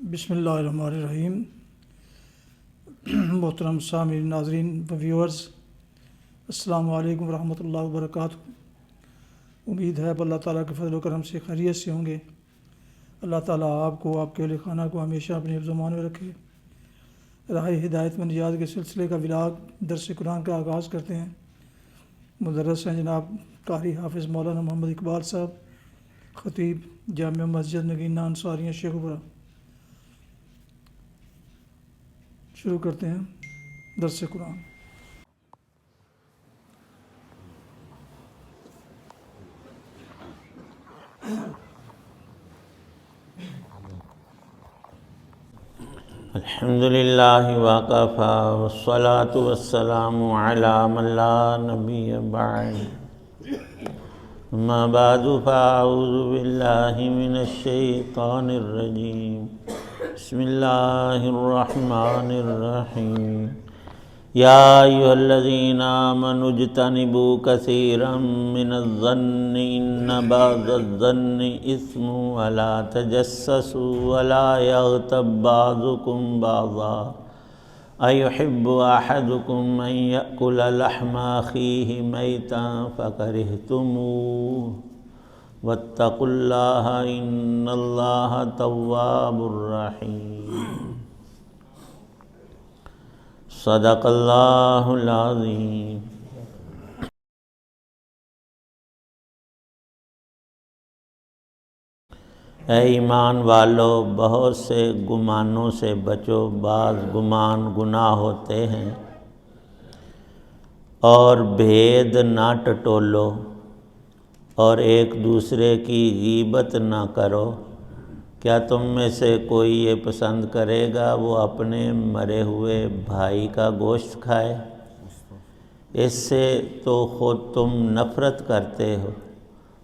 بسم اللہ الرحمن الرحیم۔ محترم سامعین، ناظرین و ویورز، السلام علیکم ورحمۃ اللہ وبرکاتہ۔ امید ہے اللہ تعالیٰ کے فضل و کرم سے خیریت سے ہوں گے۔ اللہ تعالیٰ آپ کو، آپ کے اہل خانہ کو ہمیشہ اپنے حفظ و امان میں رکھے۔ راہ ہدایت و نجات کے سلسلے کا ولاگ درس قرآن کا آغاز کرتے ہیں۔ مدرس ہیں جناب قاری حافظ مولانا محمد اقبال صاحب، خطیب جامع مسجد نگینہ انصاریہ شیخوپورہ۔ شروع کرتے ہیں درس قرآن۔ الحمد للہ وکفیٰ والصلاة والسلام علی من لا نبی بعد، اما بعد فاعوذ باللہ من الشیطان الرجیم، بسم اللہ الرحمن الرحیم۔ یا ایھا الذین آمنوا اجتنبوا کثیرا من الظن ان بعض الظن اثم ولا تجسسوا ولا یغتب بعضکم بعضا ایحب احدکم ان یأکل لحم اخیہ میتا فکرہتموہ واتقوا اللہ ان اللہ تواب الرحیم۔ صدق اللہ العظیم۔ اے ایمان والو، بہت سے گمانوں سے بچو۔ بعض گمان گناہ ہوتے ہیں، اور بھید نہ ٹٹولو، اور ایک دوسرے کی غیبت نہ کرو۔ کیا تم میں سے کوئی یہ پسند کرے گا وہ اپنے مرے ہوئے بھائی کا گوشت کھائے؟ اس سے تو خود تم نفرت کرتے ہو،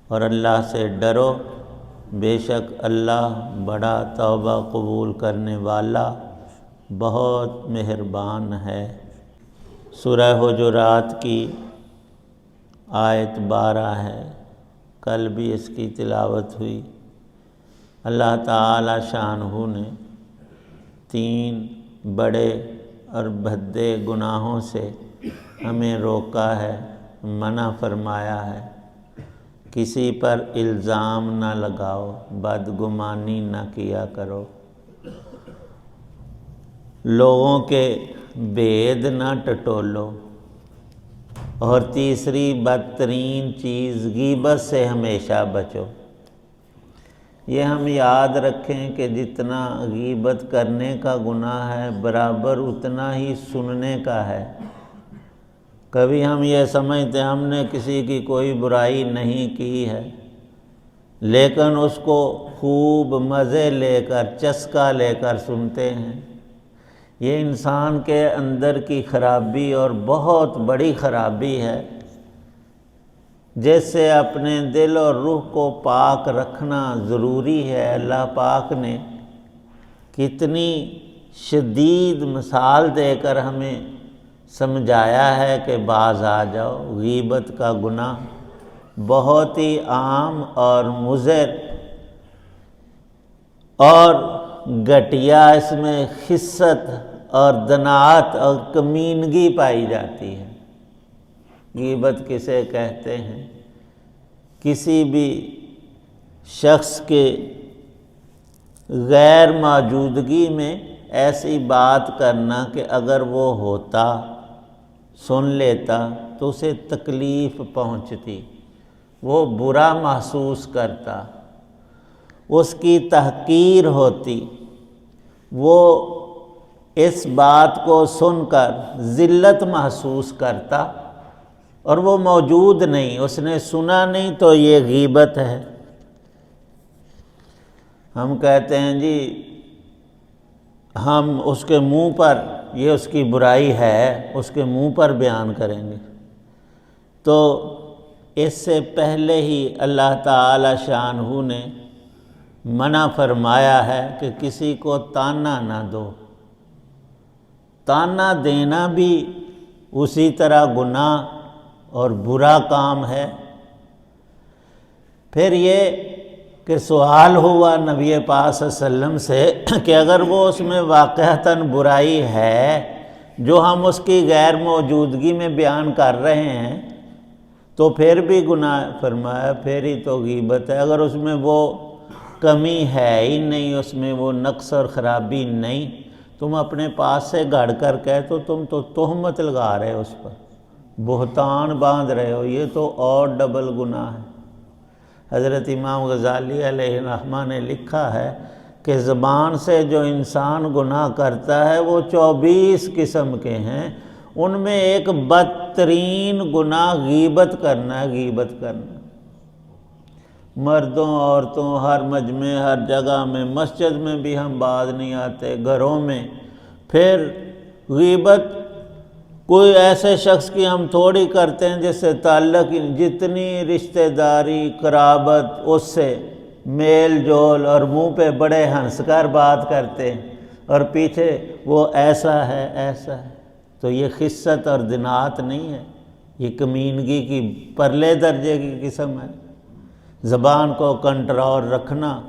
اور اللہ سے ڈرو، بے شک اللہ بڑا توبہ قبول کرنے والا، بہت مہربان ہے۔ سورہ حجرات کی آیت 12 ہے، کل بھی اس کی تلاوت ہوئی۔ اللہ تعالی شانہ نے 3 بڑے اور بھدے گناہوں سے ہمیں روکا ہے، منع فرمایا ہے۔ کسی پر الزام نہ لگاؤ، بدگمانی نہ کیا کرو، لوگوں کے بھید نہ ٹٹولو، اور تیسری بدترین چیز غیبت سے ہمیشہ بچو۔ یہ ہم یاد رکھیں کہ جتنا غیبت کرنے کا گناہ ہے، برابر اتنا ہی سننے کا ہے۔ کبھی ہم یہ سمجھتے ہم نے کسی کی کوئی برائی نہیں کی ہے، لیکن اس کو خوب مزے لے کر، چسکا لے کر سنتے ہیں۔ یہ انسان کے اندر کی خرابی اور بہت بڑی خرابی ہے، جس سے اپنے دل اور روح کو پاک رکھنا ضروری ہے۔ اللہ پاک نے کتنی شدید مثال دے کر ہمیں سمجھایا ہے کہ باز آ جاؤ۔ غیبت کا گناہ بہت ہی عام اور مضر اور گھٹیا، اس میں خست اور دناعت اور کمینگی پائی جاتی ہے۔ غیبت کسے کہتے ہیں؟ کسی بھی شخص کے غیر موجودگی میں ایسی بات کرنا کہ اگر وہ ہوتا، سن لیتا تو اسے تکلیف پہنچتی، وہ برا محسوس کرتا، اس کی تحقیر ہوتی، وہ اس بات کو سن کر ذلت محسوس کرتا، اور وہ موجود نہیں، اس نے سنا نہیں، تو یہ غیبت ہے۔ ہم کہتے ہیں جی ہم اس کے منہ پر، یہ اس کی برائی ہے، اس کے منہ پر بیان کریں گے، تو اس سے پہلے ہی اللہ تعالی شانہ نے منع فرمایا ہے کہ کسی کو تانا نہ دو۔ تانا دینا بھی اسی طرح گناہ اور برا کام ہے۔ پھر یہ کہ سوال ہوا نبی پاک صلی اللہ علیہ وسلم سے کہ اگر وہ اس میں واقعتاً برائی ہے جو ہم اس کی غیر موجودگی میں بیان کر رہے ہیں تو پھر بھی گناہ ہے؟ فرمایا پھر ہی تو غیبت ہے۔ اگر اس میں وہ کمی ہے ہی نہیں، اس میں وہ نقص اور خرابی نہیں، تم اپنے پاس سے گھڑ کر کہے تو تم تو تہمت لگا رہے ہو، اس پر بہتان باندھ رہے ہو، یہ تو اور ڈبل گناہ ہے۔ حضرت امام غزالی علیہ الرحمہ نے لکھا ہے کہ زبان سے جو انسان گناہ کرتا ہے وہ 24 قسم کے ہیں، ان میں ایک بدترین گناہ غیبت کرنا ہے، غیبت کرنا۔ مردوں عورتوں ہر مجمع ہر جگہ میں، مسجد میں بھی ہم باز نہیں آتے، گھروں میں۔ پھر غیبت کوئی ایسے شخص کی ہم تھوڑی کرتے ہیں جس سے تعلق، جتنی رشتہ داری قرابت اس سے میل جول، اور منہ پہ بڑے ہنس کر بات کرتے ہیں اور پیچھے وہ ایسا ہے ایسا ہے، تو یہ خست اور دنات نہیں ہے، یہ کمینگی کی پرلے درجے کی قسم ہے۔ زبان کو کنٹرول رکھنا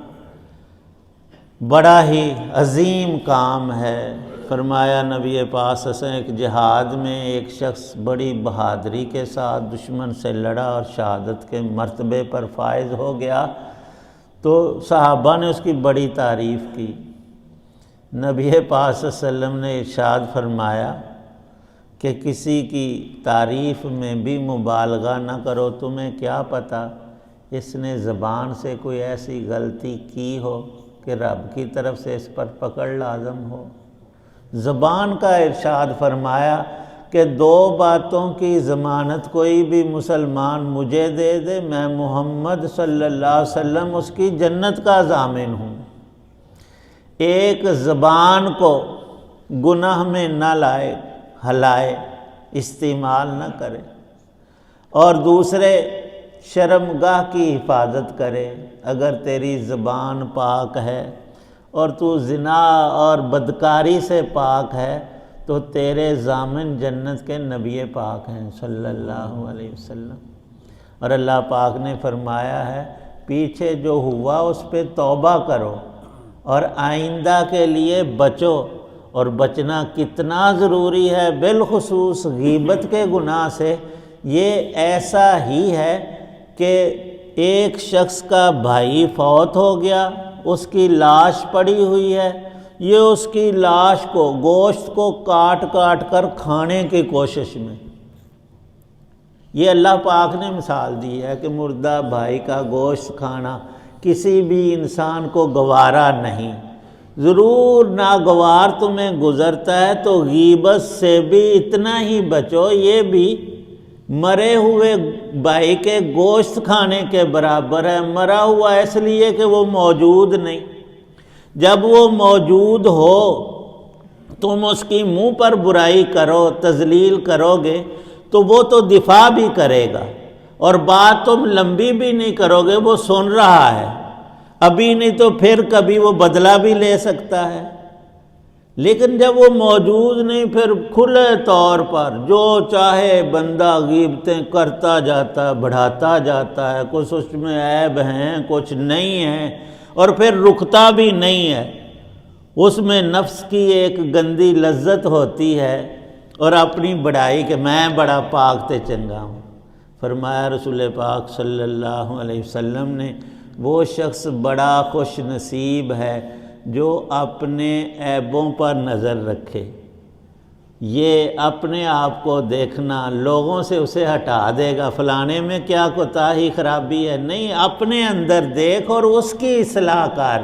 بڑا ہی عظیم کام ہے۔ فرمایا نبی پاک صلی اللہ علیہ وسلم، ایک جہاد میں ایک شخص بڑی بہادری کے ساتھ دشمن سے لڑا اور شہادت کے مرتبے پر فائز ہو گیا، تو صحابہ نے اس کی بڑی تعریف کی۔ نبی پاک صلی اللہ علیہ وسلم نے ارشاد فرمایا کہ کسی کی تعریف میں بھی مبالغہ نہ کرو، تمہیں کیا پتہ اس نے زبان سے کوئی ایسی غلطی کی ہو کہ رب کی طرف سے اس پر پکڑ لازم ہو۔ زبان کا ارشاد فرمایا کہ 2 باتوں کی ضمانت کوئی بھی مسلمان مجھے دے دے، میں محمد صلی اللہ علیہ وسلم اس کی جنت کا ضامن ہوں۔ ایک زبان کو گناہ میں نہ لائے، ہلائے، استعمال نہ کرے، اور دوسرے شرمگاہ کی حفاظت کرے۔ اگر تیری زبان پاک ہے اور تو زنا اور بدکاری سے پاک ہے تو تیرے ضامن جنت کے نبی پاک ہیں صلی اللہ علیہ وسلم۔ اور اللہ پاک نے فرمایا ہے پیچھے جو ہوا اس پہ توبہ کرو اور آئندہ کے لیے بچو، اور بچنا کتنا ضروری ہے، بالخصوص غیبت کے گناہ سے۔ یہ ایسا ہی ہے کہ ایک شخص کا بھائی فوت ہو گیا، اس کی لاش پڑی ہوئی ہے، یہ اس کی لاش کو، گوشت کو کاٹ کاٹ کر کھانے کی کوشش میں، یہ اللہ پاک نے مثال دی ہے کہ مردہ بھائی کا گوشت کھانا کسی بھی انسان کو گوارا نہیں۔ ضرور ناگوار تمہیں گزرتا ہے تو غیبت سے بھی اتنا ہی بچو، یہ بھی مرے ہوئے بھائی کے گوشت کھانے کے برابر ہے۔ مرا ہوا اس لیے کہ وہ موجود نہیں، جب وہ موجود ہو تم اس کی منہ پر برائی کرو، تذلیل کرو گے تو وہ تو دفاع بھی کرے گا، اور بات تم لمبی بھی نہیں کرو گے، وہ سن رہا ہے، ابھی نہیں تو پھر کبھی وہ بدلہ بھی لے سکتا ہے۔ لیکن جب وہ موجود نہیں، پھر کھلے طور پر جو چاہے بندہ غیبتیں کرتا جاتا ہے، بڑھاتا جاتا ہے، کچھ اس میں عیب ہیں کچھ نہیں ہیں، اور پھر رکتا بھی نہیں ہے۔ اس میں نفس کی ایک گندی لذت ہوتی ہے، اور اپنی بڑائی کہ میں بڑا پاک تے چنگا ہوں۔ فرمایا رسول پاک صلی اللہ علیہ وسلم نے، وہ شخص بڑا خوش نصیب ہے جو اپنے عیبوں پر نظر رکھے۔ یہ اپنے آپ کو دیکھنا لوگوں سے اسے ہٹا دے گا، فلانے میں کیا کوتاہی خرابی ہے، نہیں، اپنے اندر دیکھ اور اس کی اصلاح کر،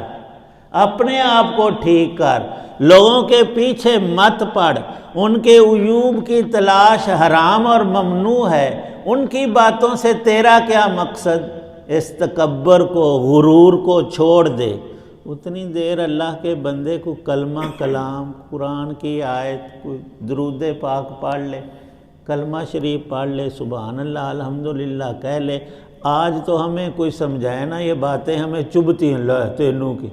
اپنے آپ کو ٹھیک کر، لوگوں کے پیچھے مت پڑ، ان کے عیوب کی تلاش حرام اور ممنوع ہے، ان کی باتوں سے تیرا کیا مقصد؟ اس تکبر کو، غرور کو چھوڑ دے۔ اتنی دیر اللہ کے بندے کو کلمہ کلام، قرآن کی آیت، کوئی درود پاک پڑھ لے، کلمہ شریف پڑھ لے، سبحان اللہ الحمدللہ کہہ لے۔ آج تو ہمیں کوئی سمجھائے نا، یہ باتیں ہمیں چبھتی ہیں اللہ تینوں کی،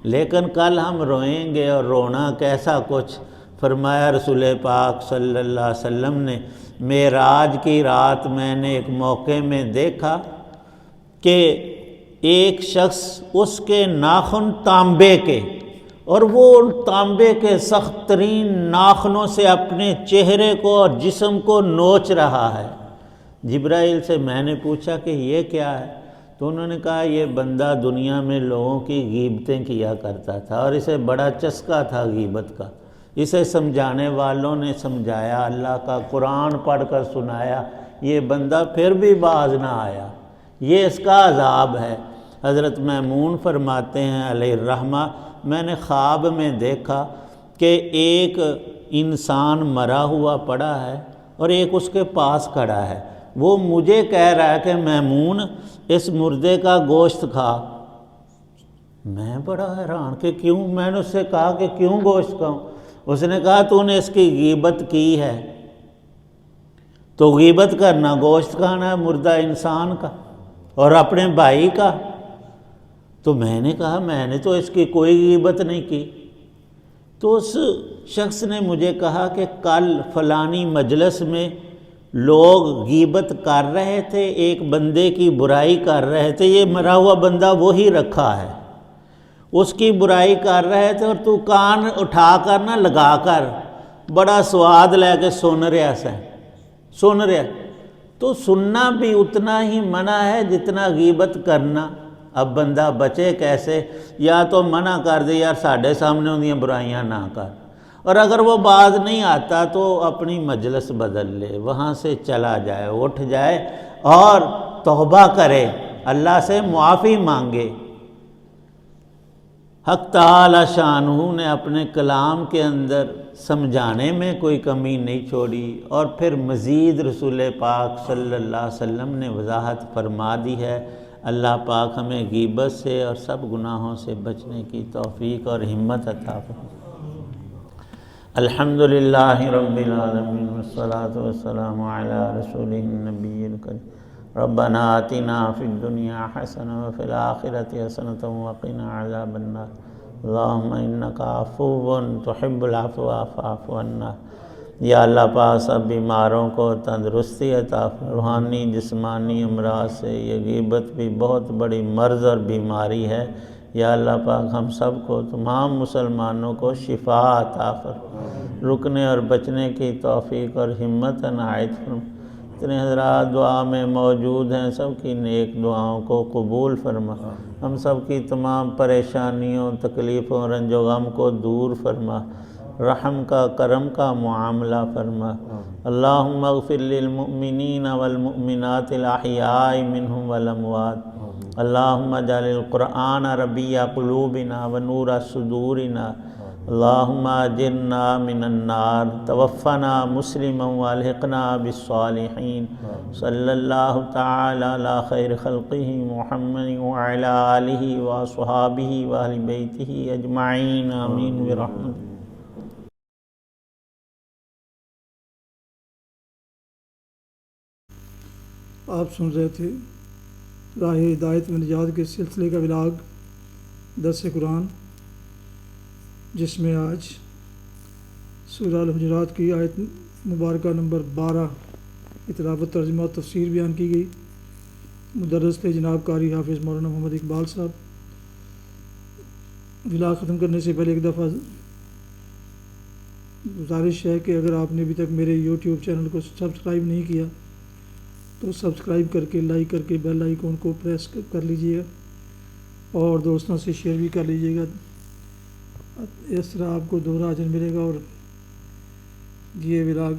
لیکن کل ہم روئیں گے، اور رونا کیسا کچھ۔ فرمایا رسول پاک صلی اللہ علیہ وسلم نے، معراج کی رات میں نے ایک موقع میں دیکھا کہ ایک شخص اس کے ناخن تانبے کے، اور وہ تانبے کے سخت ترین ناخنوں سے اپنے چہرے کو اور جسم کو نوچ رہا ہے۔ جبرائیل سے میں نے پوچھا کہ یہ کیا ہے؟ تو انہوں نے کہا یہ بندہ دنیا میں لوگوں کی غیبتیں کیا کرتا تھا اور اسے بڑا چسکا تھا غیبت کا۔ اسے سمجھانے والوں نے سمجھایا، اللہ کا قرآن پڑھ کر سنایا، یہ بندہ پھر بھی باز نہ آیا، یہ اس کا عذاب ہے۔ حضرت میمون فرماتے ہیں علیہ الرحمہ، میں نے خواب میں دیکھا کہ ایک انسان مرا ہوا پڑا ہے اور ایک اس کے پاس کھڑا ہے، وہ مجھے کہہ رہا ہے کہ میمون اس مردے کا گوشت کھا۔ میں بڑا حیران کہ کیوں؟ میں نے اس سے کہا کہ کیوں گوشت کھاؤں؟ اس نے کہا تو نے اس کی غیبت کی ہے، تو غیبت کرنا گوشت کھانا ہے مردہ انسان کا اور اپنے بھائی کا۔ تو میں نے کہا میں نے تو اس کی کوئی غیبت نہیں کی۔ تو اس شخص نے مجھے کہا کہ کل فلانی مجلس میں لوگ غیبت کر رہے تھے، ایک بندے کی برائی کر رہے تھے، یہ مرا ہوا بندہ وہی رکھا ہے، اس کی برائی کر رہے تھے اور تو کان اٹھا کر نہ لگا کر بڑا سواد لے کے سن رہا۔ تو سننا بھی اتنا ہی منع ہے جتنا غیبت کرنا۔ اب بندہ بچے کیسے؟ یا تو منع کر دے یار ساڈے سامنے اندیاں برائیاں نہ کر، اور اگر وہ باز نہیں آتا تو اپنی مجلس بدل لے، وہاں سے چلا جائے، اٹھ جائے اور توبہ کرے، اللہ سے معافی مانگے۔ حق تعالی شانہ نے اپنے کلام کے اندر سمجھانے میں کوئی کمی نہیں چھوڑی، اور پھر مزید رسول پاک صلی اللہ علیہ وسلم نے وضاحت فرما دی ہے۔ اللہ پاک ہمیں غیبت سے اور سب گناہوں سے بچنے کی توفیق اور ہمت عطا فرمائے۔ الحمدللہ رب العالمین والصلاة والسلام علی رسولہ النبی الکریم۔ ربنا آتنا فی الدنیا حسنہ وفی الآخرۃ حسنۃ وقنا عذاب النار۔ اللہم انک عفو تحب العفو فاعف عنا۔ یا اللہ پاک سب بیماروں کو تندرستی عطا فرما، روحانی جسمانی امراض سے، یہ غیبت بھی بہت بڑی مرض اور بیماری ہے۔ یا اللہ پاک ہم سب کو، تمام مسلمانوں کو شفا عطا فرما، رکنے اور بچنے کی توفیق اور ہمت عنایت فرما۔ اتنے حضرات دعا میں موجود ہیں، سب کی نیک دعاؤں کو قبول فرما، ہم سب کی تمام پریشانیوں تکلیفوں رنج و غم کو دور فرما، رحم کا کرم کا معاملہ فرما۔ اللہم اغفر للمؤمنین والمؤمنات الاحیاء منہم والاموات۔ اللہم اجعل القرآن ربیع قلوبنا ونور صدورنا۔ اللہم اجرنا من النار، توفنا مسلما والحقنا بالصالحین۔ صلی اللہ تعالی علی خیر خلقہ محمد وعلی آلہ واصحابہ واہل بیتہ اجمعین، آمین برحمتہ۔ آپ سن رہے تھے راہ ہدایت و نجات کے سلسلے کا ولاگ درس قرآن، جس میں آج سورہ الحجرات کی آیت مبارکہ نمبر 12 کی تلاوت، ترجمہ اور تفسیر بیان کی گئی۔ مدرس تھے جناب قاری حافظ مولانا محمد اقبال صاحب۔ ولاگ ختم کرنے سے پہلے ایک دفعہ گزارش ہے کہ اگر آپ نے ابھی تک میرے یوٹیوب چینل کو سبسکرائب نہیں کیا تو سبسکرائب کر کے، لائک کر کے بیل آئیکن کو پریس کر لیجیے گا اور دوستوں سے شیئر بھی کر لیجیے گا۔ اس طرح آپ کو دوہرا اجر ملے گا اور یہ ولاگ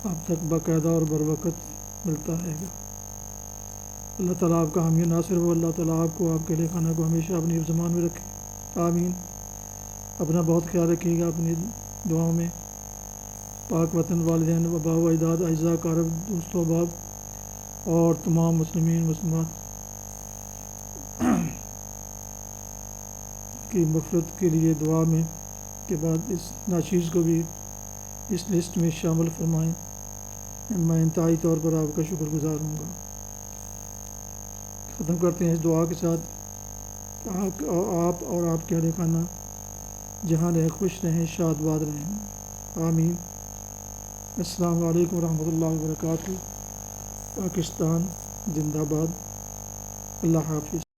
آپ تک باقاعدہ اور بروقت ملتا رہے گا۔ اللہ تعالیٰ آپ کا حامی ناصر ہو، اللہ تعالیٰ آپ کو، آپ کے خانہ کو ہمیشہ اپنی زمان میں رکھے، آمین۔ اپنا بہت خیال رکھیے گا اپنی دعاؤں میں۔ پاک وطن، والدین، آباء و اجداد، اعزاء اقارب، دوست و احباب اور تمام مسلمین مسلمات کی مغفرت کے لیے دعا میں کے بعد اس ناچیز کو بھی اس لسٹ میں شامل فرمائیں۔ میں انتہائی طور پر آپ کا شکر گزار ہوں گا۔ ختم کرتے ہیں اس دعا کے ساتھ، آپ اور آپ کے اہل خانہ جہاں رہیں خوش رہیں، شاد باد رہیں، آمین۔ السلام علیکم ورحمۃ اللہ وبرکاتہ۔ پاکستان زندہ باد۔ اللہ حافظ.